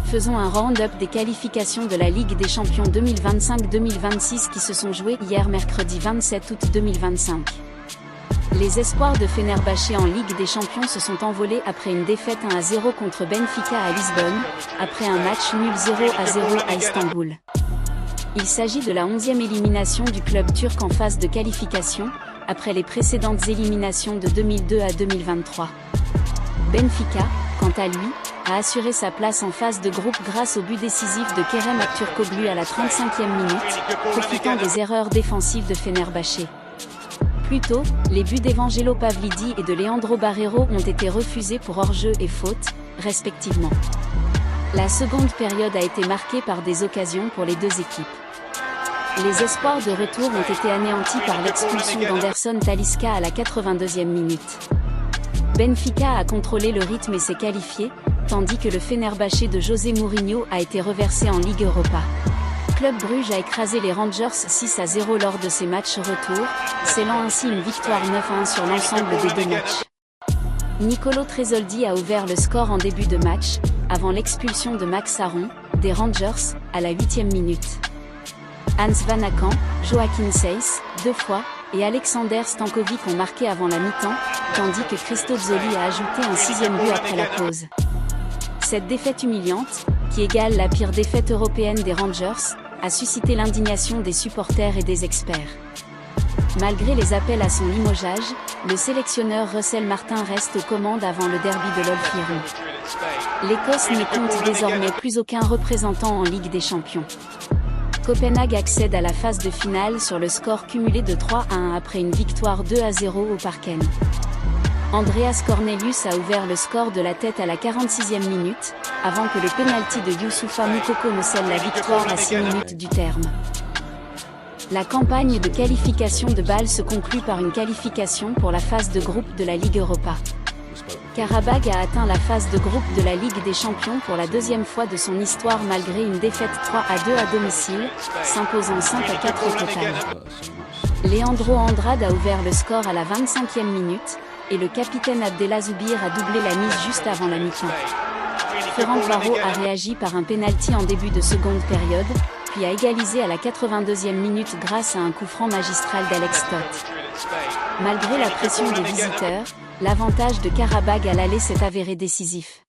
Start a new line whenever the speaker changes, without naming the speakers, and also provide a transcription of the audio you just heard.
Faisons un round-up des qualifications de la Ligue des Champions 2025-2026 qui se sont jouées hier mercredi 27 août 2025. Les espoirs de Fenerbahçe en Ligue des Champions se sont envolés après une défaite 1-0 contre Benfica à Lisbonne, après un match nul 0-0 à Istanbul. Il s'agit de la 11e élimination du club turc en phase de qualification, après les précédentes éliminations de 2002 à 2023. Benfica, quant à lui, a assuré sa place en phase de groupe grâce au but décisif de Kerem Aktürkoğlu à la 35e minute, profitant des erreurs défensives de Fenerbahçe. Plus tôt, les buts d'Evangelo Pavlidis et de Leandro Barreiro ont été refusés pour hors-jeu et faute, respectivement. La seconde période a été marquée par des occasions pour les deux équipes. Les espoirs de retour ont été anéantis par l'expulsion d'Anderson Talisca à la 82e minute. Benfica a contrôlé le rythme et s'est qualifié, tandis que le Fenerbahçe de José Mourinho a été reversé en Ligue Europa. Club Bruges a écrasé les Rangers 6-0 lors de ses matchs retour, scellant ainsi une victoire 9-1 sur l'ensemble des deux matchs. Nicolo Tresoldi a ouvert le score en début de match, avant l'expulsion de Max Aron, des Rangers, à la 8e minute. Hans Van Aken, Joachim Seyss, 2 fois, et Alexander Stankovic ont marqué avant la mi-temps, tandis que Christophe Zoli a ajouté un 6e but après la pause. Cette défaite humiliante, qui égale la pire défaite européenne des Rangers, a suscité l'indignation des supporters et des experts. Malgré les appels à son limogeage, le sélectionneur Russell Martin reste aux commandes avant le derby de l'Old Firm. L'Écosse ne compte désormais plus aucun représentant en Ligue des Champions. Copenhague accède à la phase de finale sur le score cumulé de 3-1 après une victoire 2-0 au Parken. Andreas Cornelius a ouvert le score de la tête à la 46e minute, avant que le pénalty de Youssoufa Moukoko ne scelle la victoire à 6 minutes du terme. La campagne de qualification de Bâle se conclut par une qualification pour la phase de groupe de la Ligue Europa. Qarabağ a atteint la phase de groupe de la Ligue des Champions pour la deuxième fois de son histoire malgré une défaite 3-2 à domicile, s'imposant 5-4 au total. Leandro Andrade a ouvert le score à la 25e minute, et le capitaine Abdelazoubir a doublé la mise juste avant la mi-temps. Ferran Varro a réagi par un pénalty en début de seconde période, puis a égalisé à la 82e minute grâce à un coup franc magistral d'Alex Stott. Malgré la pression des visiteurs, l'avantage de Qarabağ à l'aller s'est avéré décisif.